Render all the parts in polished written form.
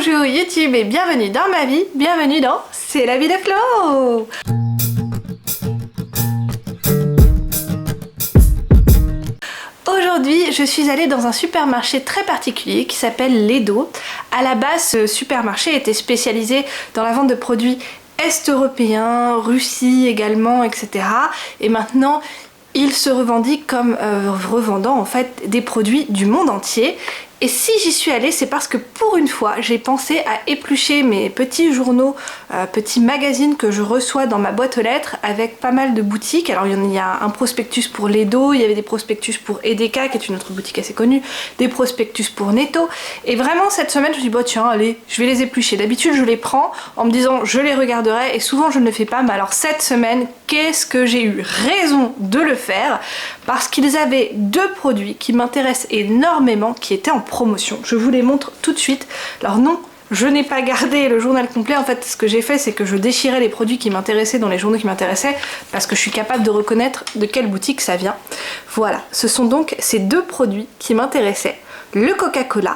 Bonjour YouTube et bienvenue dans ma vie, bienvenue dans C'est la vie de Flo. Aujourd'hui, je suis allée dans un supermarché très particulier qui s'appelle Ledo. À la base, ce supermarché était spécialisé dans la vente de produits est-européens, Russie également, etc. Et maintenant, il se revendique comme revendant en fait des produits du monde entier. Et si j'y suis allée, c'est parce que pour une fois, j'ai pensé à éplucher mes petits journaux, petits magazines que je reçois dans ma boîte aux lettres avec pas mal de boutiques. Alors il y a un prospectus pour Ledo, il y avait des prospectus pour Edeka, qui est une autre boutique assez connue, des prospectus pour Netto. Et vraiment cette semaine, je me suis dit, bah tiens, allez, je vais les éplucher. D'habitude, je les prends en me disant, je les regarderai, et souvent je ne le fais pas. Mais alors cette semaine, qu'est-ce que j'ai eu raison de le faire, parce qu'ils avaient deux produits qui m'intéressent énormément, qui étaient en promotion. Je vous les montre tout de suite. Alors non, je n'ai pas gardé le journal complet. En fait, ce que j'ai fait, c'est que je déchirais les produits qui m'intéressaient dans les journaux qui m'intéressaient, parce que je suis capable de reconnaître de quelle boutique ça vient. Voilà, ce sont donc ces deux produits qui m'intéressaient. Le Coca-Cola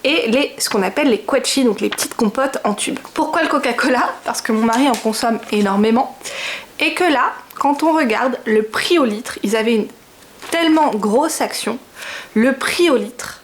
et ce qu'on appelle les quetchi, donc les petites compotes en tube. Pourquoi le Coca-Cola? Parce que mon mari en consomme énormément. Et que là, quand on regarde le prix au litre, ils avaient une tellement grosse action. Le prix au litre,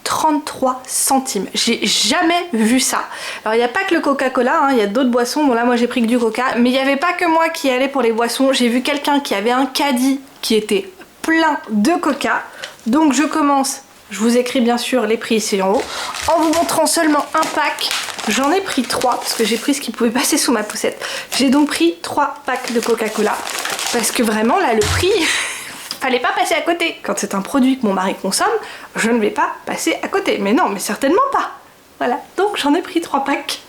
33 centimes. J'ai jamais vu ça. Alors il n'y a pas que le Coca-Cola, hein, il y a d'autres boissons. Bon là moi j'ai pris que du Coca, mais il n'y avait pas que moi qui allais pour les boissons. J'ai vu quelqu'un qui avait un caddie qui était plein de Coca. Donc je commence, je vous écris bien sûr les prix ici en haut, en vous montrant seulement un pack. J'en ai pris 3 parce que j'ai pris ce qui pouvait passer sous ma poussette. J'ai donc pris 3 packs de Coca-Cola parce que vraiment là le prix... Fallait pas passer à côté. Quand c'est un produit que mon mari consomme, je ne vais pas passer à côté. Mais non, mais certainement pas. Voilà, donc j'en ai pris 3 packs.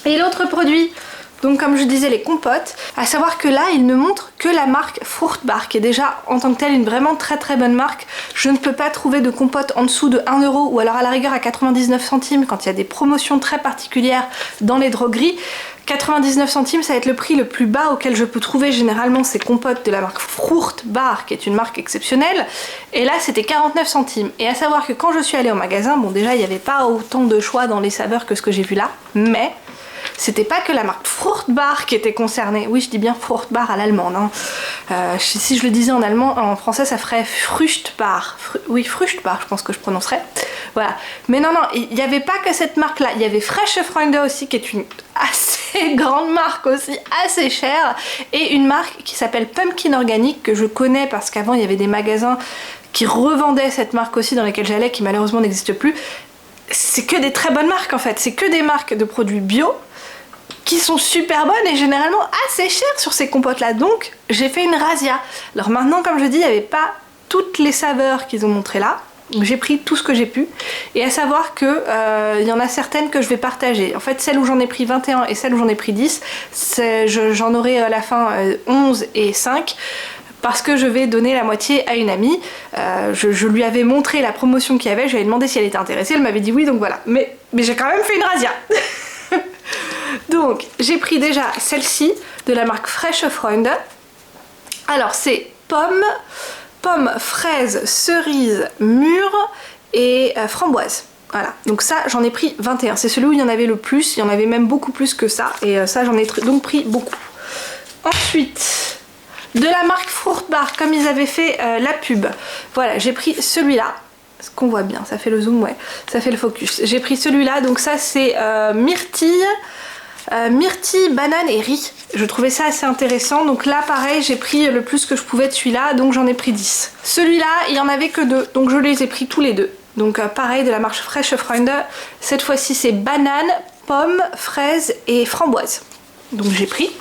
Et l'autre produit, donc comme je disais, les compotes, à savoir que là, il ne montre que la marque Fruchtbar, qui est déjà en tant que telle une vraiment très très bonne marque. Je ne peux pas trouver de compote en dessous de 1 € ou alors à la rigueur à 99 centimes quand il y a des promotions très particulières dans les drogueries. 99 centimes, ça va être le prix le plus bas auquel je peux trouver généralement ces compotes de la marque Fruchtbar, qui est une marque exceptionnelle. Et là, c'était 49 centimes. Et à savoir que quand je suis allée au magasin, bon déjà, il n'y avait pas autant de choix dans les saveurs que ce que j'ai vu là, mais c'était pas que la marque Fruchtbar qui était concernée. Oui, je dis bien Fruchtbar à l'allemande. Hein. Si je le disais en allemand, en français, ça ferait Fruchtbar. Oui, Fruchtbar, je pense que je prononcerais. Voilà. Mais non, il n'y avait pas que cette marque-là. Il y avait Fresche Freunde aussi, qui est une assez grande marque aussi, assez chère. Et une marque qui s'appelle Pumpkin Organic, que je connais parce qu'avant, il y avait des magasins qui revendaient cette marque aussi, dans lesquels j'allais, qui malheureusement n'existe plus. C'est que des très bonnes marques, en fait. C'est que des marques de produits bio qui sont super bonnes et généralement assez chères sur ces compotes là, donc j'ai fait une razzia. Alors maintenant, comme je dis, il n'y avait pas toutes les saveurs qu'ils ont montrées là, donc j'ai pris tout ce que j'ai pu, et à savoir que il y en a certaines que je vais partager. En fait, celle où j'en ai pris 21 et celle où j'en ai pris 10, j'en aurai à la fin 11 et 5, parce que je vais donner la moitié à une amie. Je lui avais montré la promotion qu'il y avait, je lui avais demandé si elle était intéressée, elle m'avait dit oui, donc voilà. Mais j'ai quand même fait une razzia. Donc j'ai pris déjà celle-ci de la marque Fresche Freunde. Alors c'est pomme, fraise, cerise, mûre et framboise. Voilà, donc ça j'en ai pris 21. C'est celui où il y en avait le plus, il y en avait même beaucoup plus que ça. Et ça j'en ai donc pris beaucoup. Ensuite, de la marque Fruchtbar, comme ils avaient fait la pub. Voilà, j'ai pris celui-là. Ce qu'on voit bien, ça fait le zoom, ouais, ça fait le focus. J'ai pris celui-là, donc ça c'est myrtille, banane et riz. Je trouvais ça assez intéressant, donc là pareil j'ai pris le plus que je pouvais de celui-là, donc j'en ai pris 10. Celui-là il y en avait que 2, donc je les ai pris tous les deux. Donc pareil de la marque Fresche Freunde, cette fois-ci c'est banane, pomme, fraise et framboise. Donc j'ai pris.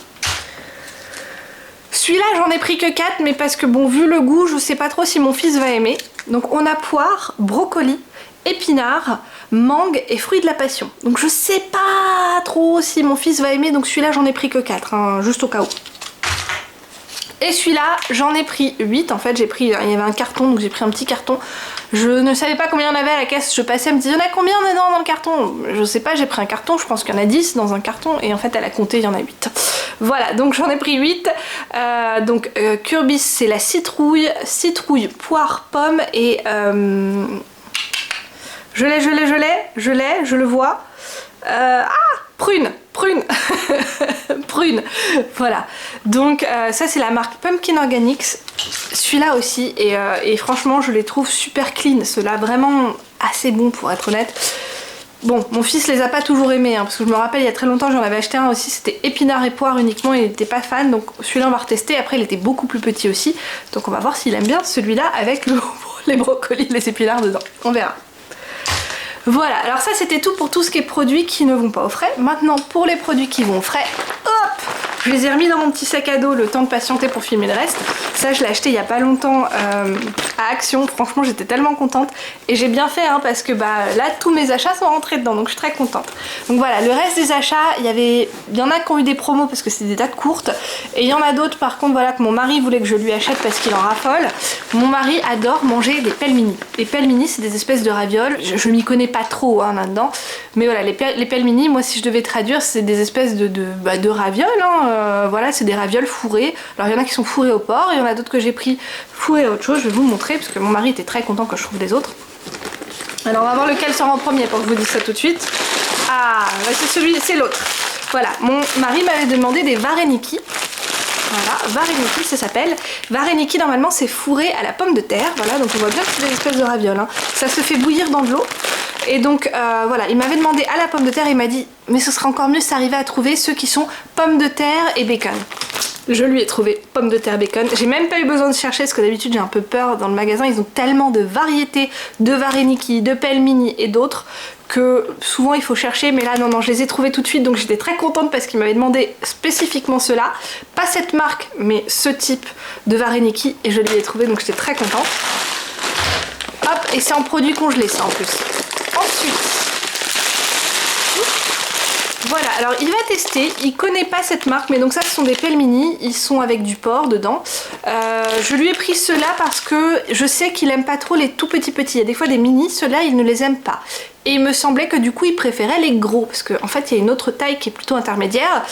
Celui-là j'en ai pris que 4, mais parce que bon, vu le goût, je sais pas trop si mon fils va aimer. Donc on a poire, brocoli, épinards, mangue et fruits de la passion. Donc je sais pas trop si mon fils va aimer, donc celui-là j'en ai pris que 4, hein, juste au cas où. Et celui-là j'en ai pris 8, en fait j'ai pris, il y avait un carton, donc j'ai pris un petit carton. Je ne savais pas combien il y en avait à la caisse, je passais, elle me disait il y en a combien dedans dans le carton? Je sais pas, j'ai pris un carton, je pense qu'il y en a 10 dans un carton, et en fait elle a compté, il y en a 8. Voilà, donc j'en ai pris 8. Kürbis c'est la citrouille, poire, pomme et Je le vois. Prune prune, voilà. Donc ça c'est la marque Pumpkin Organics. Celui-là aussi, et franchement je les trouve super clean, ceux-là vraiment assez bons pour être honnête. Bon, mon fils les a pas toujours aimés, hein, parce que je me rappelle il y a très longtemps j'en avais acheté un aussi, c'était épinards et poires uniquement, il n'était pas fan, donc celui-là on va retester. Après il était beaucoup plus petit aussi, donc on va voir s'il aime bien celui-là avec les brocolis, les épinards dedans, on verra. Voilà, alors ça c'était tout pour tout ce qui est produits qui ne vont pas au frais. Maintenant pour les produits qui vont au frais, hop, je les ai remis dans mon petit sac à dos le temps de patienter pour filmer le reste. Ça je l'ai acheté il y a pas longtemps à Action, franchement j'étais tellement contente. Et j'ai bien fait hein, parce que bah là tous mes achats sont rentrés dedans, donc je suis très contente. Donc voilà, le reste des achats, il y en a qui ont eu des promos parce que c'est des dates courtes. Et il y en a d'autres par contre voilà que mon mari voulait que je lui achète parce qu'il en raffole. Mon mari adore manger des pelmeni. Les pelmeni c'est des espèces de ravioles, je m'y connais pas trop hein, là-dedans. Mais voilà, les pelmeni, moi si je devais traduire, c'est des espèces de ravioles. Hein, voilà, c'est des ravioles fourrées. Alors il y en a qui sont fourrés au porc, il y en a d'autres que j'ai pris fourrés à autre chose. Je vais vous montrer parce que mon mari était très content que je trouve les autres. Alors on va voir lequel sort en premier pour que je vous dise ça tout de suite. Ah, c'est l'autre. Voilà, mon mari m'avait demandé des vareniki. Voilà, vareniki ça s'appelle. Vareniki normalement c'est fourré à la pomme de terre. Voilà, donc on voit bien que c'est des espèces de ravioles. Hein. Ça se fait bouillir dans de l'eau. Et donc voilà, il m'avait demandé à la pomme de terre, il m'a dit mais ce serait encore mieux si t'arrivais à trouver ceux qui sont pommes de terre et bacon. Je lui ai trouvé pommes de terre bacon. J'ai même pas eu besoin de chercher parce que d'habitude j'ai un peu peur dans le magasin. Ils ont tellement de variétés de vareniki, de pelmeni et d'autres que souvent il faut chercher. Mais là non, je les ai trouvés tout de suite. Donc j'étais très contente parce qu'il m'avait demandé spécifiquement ceux-là. Pas cette marque mais ce type de vareniki. Et je lui ai trouvé donc j'étais très contente. Hop, et c'est en produit congelé ça en plus. Ensuite, voilà, alors il va tester, il connaît pas cette marque, mais donc ça ce sont des pelmeni, ils sont avec du porc dedans. Je lui ai pris ceux-là parce que je sais qu'il aime pas trop les tout petits. Il y a des fois des mini, ceux-là il ne les aime pas. Et il me semblait que du coup il préférait les gros, parce qu'en fait il y a une autre taille qui est plutôt intermédiaire.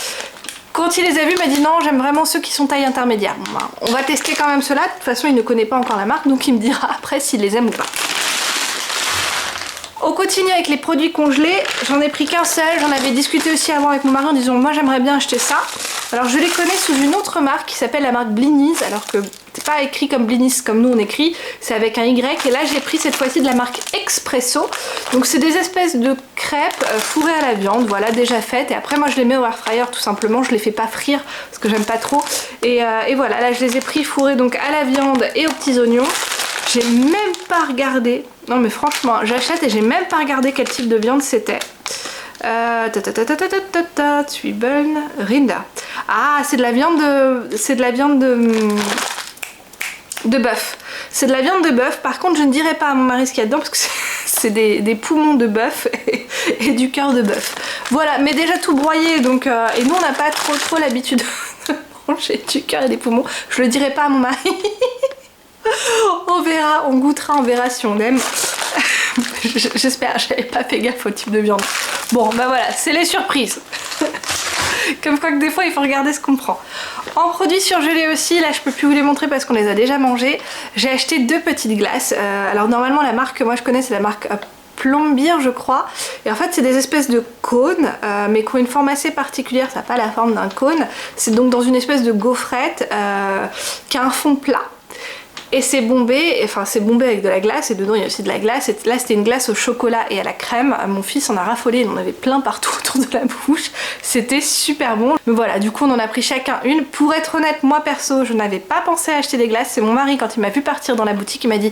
Quand il les a vus, il m'a dit non, j'aime vraiment ceux qui sont taille intermédiaire. Bon, ben, on va tester quand même ceux-là, de toute façon il ne connaît pas encore la marque, donc il me dira après s'il les aime ou pas. On continue avec les produits congelés, j'en ai pris qu'un seul, j'en avais discuté aussi avant avec mon mari en disant moi j'aimerais bien acheter ça. Alors je les connais sous une autre marque qui s'appelle la marque Blinis, alors que c'est pas écrit comme Blinis comme nous on écrit, c'est avec un Y, et là j'ai pris cette fois-ci de la marque Expresso. Donc c'est des espèces de crêpes fourrées à la viande, voilà, déjà faites, et après moi je les mets au air fryer tout simplement, je les fais pas frire parce que j'aime pas trop. Et voilà, là je les ai pris fourrés donc à la viande et aux petits oignons. J'ai même pas regardé, non mais franchement j'achète et j'ai même pas regardé quel type de viande c'était. Zwiebeln, Rinda. Ah c'est de la viande de bœuf. C'est de la viande de bœuf, par contre je ne dirai pas à mon mari ce qu'il y a dedans parce que c'est des poumons de bœuf et du cœur de bœuf. Voilà, mais déjà tout broyé donc et nous on n'a pas trop l'habitude de manger du cœur et des poumons. Je le dirai pas à mon mari. On verra, on goûtera, on verra si on aime. J'espère, j'avais pas fait gaffe au type de viande. Bon, bah voilà, c'est les surprises. Comme quoi que des fois il faut regarder ce qu'on prend. En produits surgelés aussi, là je peux plus vous les montrer parce qu'on les a déjà mangés. J'ai acheté 2 petites glaces. Alors normalement la marque que moi je connais c'est la marque Plombier je crois. Et en fait c'est des espèces de cônes mais qui ont une forme assez particulière, ça n'a pas la forme d'un cône. C'est donc dans une espèce de gaufrette qui a un fond plat. Et c'est bombé, enfin c'est bombé avec de la glace et dedans il y a aussi de la glace. Et là c'était une glace au chocolat et à la crème. Mon fils en a raffolé, il en avait plein partout autour de la bouche. C'était super bon. Mais voilà, du coup on en a pris chacun une. Pour être honnête, moi perso, je n'avais pas pensé à acheter des glaces. C'est mon mari quand il m'a vu partir dans la boutique, il m'a dit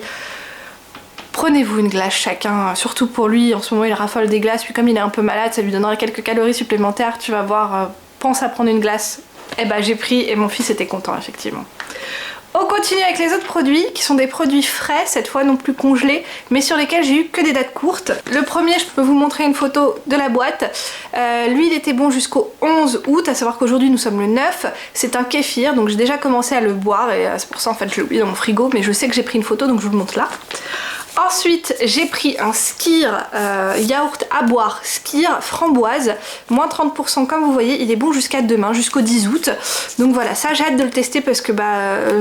prenez-vous une glace chacun, surtout pour lui, en ce moment il raffole des glaces. Puis comme il est un peu malade, ça lui donnera quelques calories supplémentaires, tu vas voir, pense à prendre une glace. Et bah j'ai pris et mon fils était content effectivement. On continue avec les autres produits qui sont des produits frais, cette fois non plus congelés, mais sur lesquels j'ai eu que des dates courtes. Le premier, je peux vous montrer une photo de la boîte. Lui, il était bon jusqu'au 11 août, à savoir qu'aujourd'hui nous sommes le 9. C'est un kéfir, donc j'ai déjà commencé à le boire et c'est pour ça en fait je l'ai oublié dans mon frigo, mais je sais que j'ai pris une photo donc je vous le montre là. Ensuite, j'ai pris un Skyr yaourt à boire, Skyr framboise, moins 30% comme vous voyez, il est bon jusqu'à demain, jusqu'au 10 août. Donc voilà, ça j'ai hâte de le tester parce que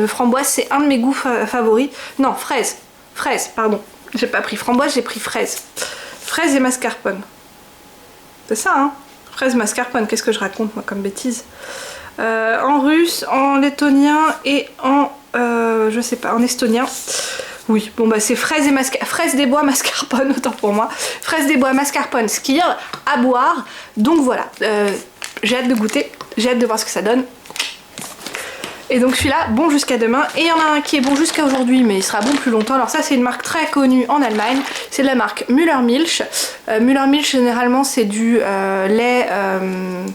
framboise c'est un de mes goûts favoris. Non, fraise, pardon. J'ai pas pris framboise, j'ai pris fraise. Fraise et mascarpone. C'est ça, hein? Fraise mascarpone, qu'est-ce que je raconte moi comme bêtise? En russe, en lettonien et en... je sais pas, en estonien. Oui, bon bah c'est fraise des bois mascarpone, autant pour moi. Fraise des bois mascarpone, skier à boire. Donc voilà, j'ai hâte de goûter, j'ai hâte de voir ce que ça donne. Et donc celui-là, bon jusqu'à demain. Et il y en a un qui est bon jusqu'à aujourd'hui, mais il sera bon plus longtemps. Alors ça, c'est une marque très connue en Allemagne. C'est de la marque Müller-Milch. Müller-Milch, généralement, c'est du lait un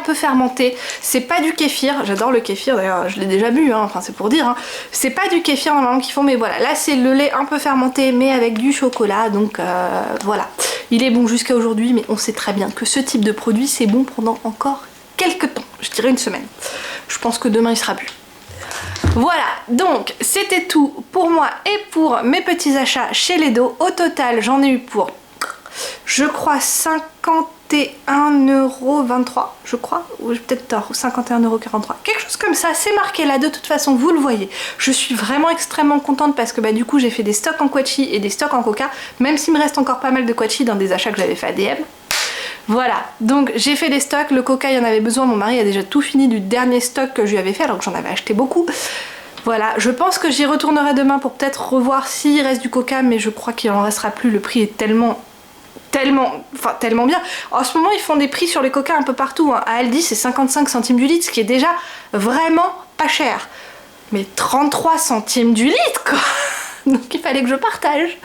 peu fermenté. C'est pas du kéfir. J'adore le kéfir, d'ailleurs, je l'ai déjà bu, hein. Enfin c'est pour dire. Hein. C'est pas du kéfir normalement qu'ils font, mais voilà. Là, c'est le lait un peu fermenté, mais avec du chocolat. Donc voilà. Il est bon jusqu'à aujourd'hui, mais on sait très bien que ce type de produit, c'est bon pendant encore quelques temps. Je dirais une semaine. Je pense que demain il sera bu. Voilà, donc c'était tout pour moi et pour mes petits achats chez Ledo. Au total, j'en ai eu pour, je crois, 51,23€, je crois, ou j'ai peut-être tort, ou 51,43€, quelque chose comme ça. C'est marqué là, de toute façon, vous le voyez. Je suis vraiment extrêmement contente parce que bah, du coup, j'ai fait des stocks en Quatchi et des stocks en Coca, même s'il me reste encore pas mal de Quatchi dans des achats que j'avais fait à DM. Voilà, donc j'ai fait des stocks, le coca il en avait besoin, mon mari a déjà tout fini du dernier stock que je lui avais fait alors que j'en avais acheté beaucoup. Voilà, je pense que j'y retournerai demain pour peut-être revoir s'il reste du coca, mais je crois qu'il en restera plus, le prix est tellement bien. En ce moment ils font des prix sur les coca un peu partout, hein. À Aldi c'est 55 centimes du litre, ce qui est déjà vraiment pas cher. Mais 33 centimes du litre quoi. Donc il fallait que je partage.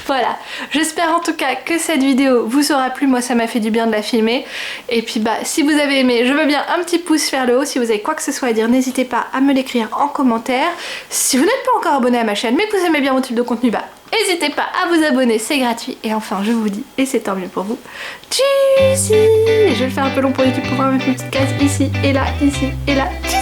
Voilà, j'espère en tout cas que cette vidéo vous aura plu. Moi ça m'a fait du bien de la filmer. Et puis bah si vous avez aimé, je veux bien un petit pouce vers le haut. Si vous avez quoi que ce soit à dire, n'hésitez pas à me l'écrire en commentaire. Si vous n'êtes pas encore abonné à ma chaîne mais que vous aimez bien mon type de contenu, bah n'hésitez pas à vous abonner, c'est gratuit. Et enfin je vous dis, et c'est tant mieux pour vous, tchuss. Et je vais le faire un peu long pour YouTube pour voir mes petites cases ici et là, ici et là. Tchuss.